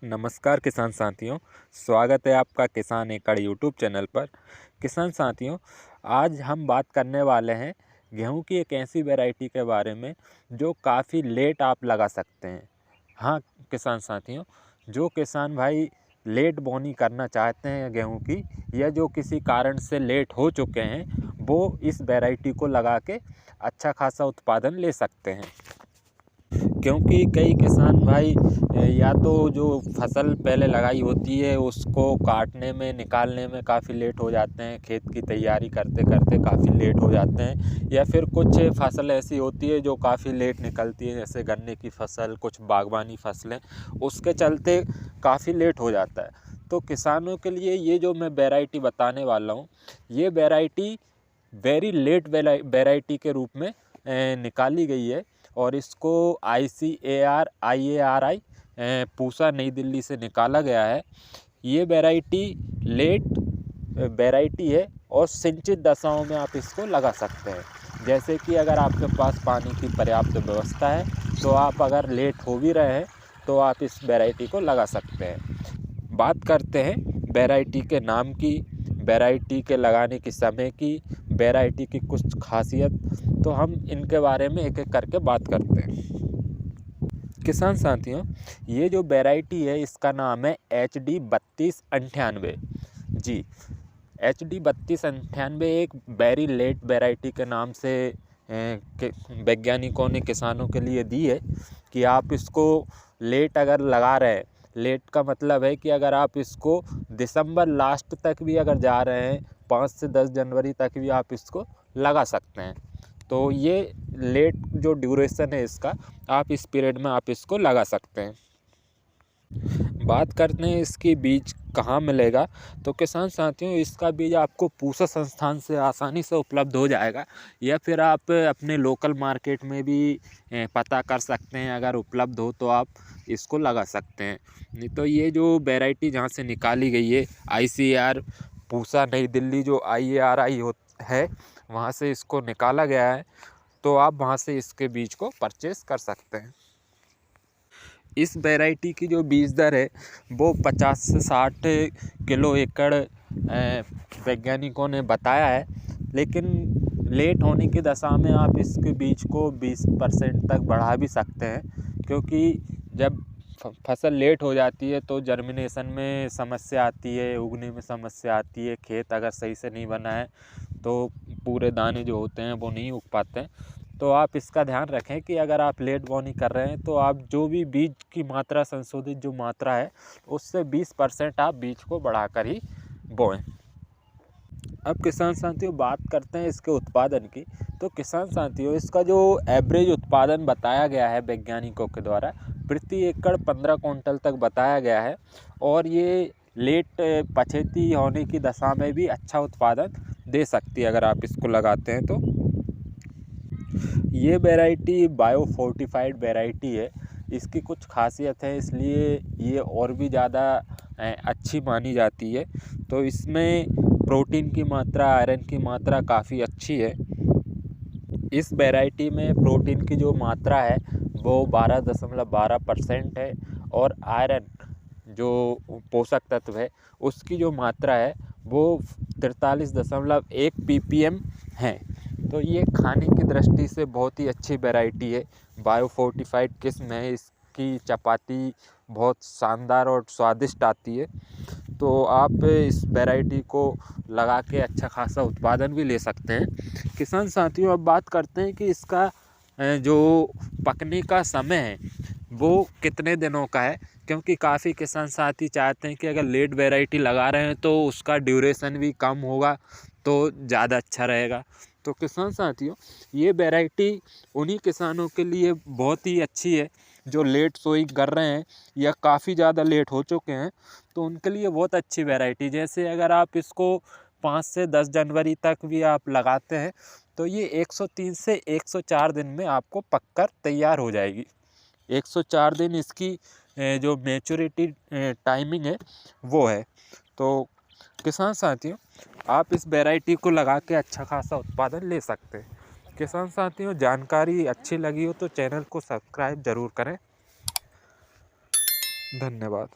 नमस्कार किसान साथियों, स्वागत है आपका किसान एकड़ यूट्यूब चैनल पर। किसान साथियों, आज हम बात करने वाले हैं गेहूं की एक ऐसी वैरायटी के बारे में जो काफ़ी लेट आप लगा सकते हैं। हाँ किसान साथियों, जो किसान भाई लेट बोनी करना चाहते हैं गेहूं की, या जो किसी कारण से लेट हो चुके हैं, वो इस वैरायटी को लगा के अच्छा खासा उत्पादन ले सकते हैं। क्योंकि कई किसान भाई या तो जो फसल पहले लगाई होती है उसको काटने में निकालने में काफ़ी लेट हो जाते हैं, खेत की तैयारी करते करते काफ़ी लेट हो जाते हैं, या फिर कुछ फसल ऐसी होती है जो काफ़ी लेट निकलती है, जैसे गन्ने की फसल, कुछ बागवानी फसलें, उसके चलते काफ़ी लेट हो जाता है। तो किसानों के लिए ये जो मैं वैरायटी बताने वाला हूँ, ये वैरायटी वेरी लेट वैरायटी के रूप में निकाली गई है, और इसको ICAR-IARI पूसा नई दिल्ली से निकाला गया है। ये वैरायटी लेट वैरायटी है और सिंचित दशाओं में आप इसको लगा सकते हैं। जैसे कि अगर आपके पास पानी की पर्याप्त व्यवस्था है तो आप अगर लेट हो भी रहे हैं तो आप इस वैरायटी को लगा सकते हैं। बात करते हैं वैरायटी के नाम की, वैरायटी के लगाने के समय की, वैरायटी की कुछ खासियत, तो हम इनके बारे में एक एक करके बात करते हैं। किसान साथियों, ये जो वैरायटी है इसका नाम है HD3298। जी, HD3298 एक वेरी लेट वैरायटी के नाम से वैज्ञानिकों ने किसानों के लिए दी है कि आप इसको लेट अगर लगा रहे हैं, लेट का मतलब है कि अगर आप इसको दिसंबर लास्ट तक भी अगर जा रहे हैं, 5 से 10 जनवरी तक भी आप इसको लगा सकते हैं। तो ये लेट जो ड्यूरेशन है इसका, आप इस पीरियड में आप इसको लगा सकते हैं। बात करते हैं इसकी बीज कहाँ मिलेगा, तो किसान साथियों इसका बीज आपको पूसा संस्थान से आसानी से उपलब्ध हो जाएगा, या फिर आप अपने लोकल मार्केट में भी पता कर सकते हैं। अगर उपलब्ध हो तो आप इसको लगा सकते हैं। नहीं तो ये जो वैरायटी जहाँ से निकाली गई है, ICAR पूसा नई दिल्ली जो IARI है, वहाँ से इसको निकाला गया है, तो आप वहाँ से इसके बीज को परचेस कर सकते हैं। इस वैरायटी की जो बीज दर है वो 50 से 60 किलो एकड़ वैज्ञानिकों ने बताया है, लेकिन लेट होने की दशा में आप इसके बीज को 20% तक बढ़ा भी सकते हैं, क्योंकि जब फसल लेट हो जाती है तो जर्मिनेशन में समस्या आती है, उगने में समस्या आती है, खेत अगर सही से नहीं बना है तो पूरे दाने जो होते हैं वो नहीं उग पाते हैं। तो आप इसका ध्यान रखें कि अगर आप लेट बोनी कर रहे हैं तो आप जो भी बीज की मात्रा, संशोधित जो मात्रा है, उससे 20% आप बीज को बढ़ाकर ही बोएं। अब किसान साथियों बात करते हैं इसके उत्पादन की। तो किसान साथियों इसका जो एवरेज उत्पादन बताया गया है वैज्ञानिकों के द्वारा, प्रति एकड़ 15 क्विंटल तक बताया गया है, और ये लेट पछेती होने की दशा में भी अच्छा उत्पादन दे सकती है अगर आप इसको लगाते हैं तो। ये वैरायटी बायो फोर्टिफाइड वैरायटी है, इसकी कुछ खासियत है, इसलिए ये और भी ज़्यादा अच्छी मानी जाती है। तो इसमें प्रोटीन की मात्रा, आयरन की मात्रा काफ़ी अच्छी है। इस वैरायटी में प्रोटीन की जो मात्रा है वो 12.12% है, और आयरन जो पोषक तत्व है उसकी जो मात्रा है वो 43.1 ppm है। तो ये खाने की दृष्टि से बहुत ही अच्छी वैरायटी है, बायो फोर्टिफाइड किस्म है। इसकी चपाती बहुत शानदार और स्वादिष्ट आती है। तो आप इस वैरायटी को लगा के अच्छा खासा उत्पादन भी ले सकते हैं। किसान साथियों अब बात करते हैं कि इसका जो पकने का समय है वो कितने दिनों का है, क्योंकि काफ़ी किसान साथी चाहते हैं कि अगर लेट वैरायटी लगा रहे हैं तो उसका ड्यूरेशन भी कम होगा तो ज़्यादा अच्छा रहेगा। तो किसान साथियों ये वैरायटी उन्हीं किसानों के लिए बहुत ही अच्छी है जो लेट सोइंग कर रहे हैं या काफ़ी ज़्यादा लेट हो चुके हैं, तो उनके लिए बहुत अच्छी वैरायटी। जैसे अगर आप इसको 5 से 10 जनवरी तक भी आप लगाते हैं तो ये 103 से 104 दिन में आपको पककर तैयार हो जाएगी। 104 दिन इसकी जो मैच्योरिटी टाइमिंग है वो है। तो किसान साथियों आप इस वैरायटी को लगा के अच्छा खासा उत्पादन ले सकते हैं। किसान साथियों जानकारी अच्छी लगी हो तो चैनल को सब्सक्राइब ज़रूर करें। धन्यवाद।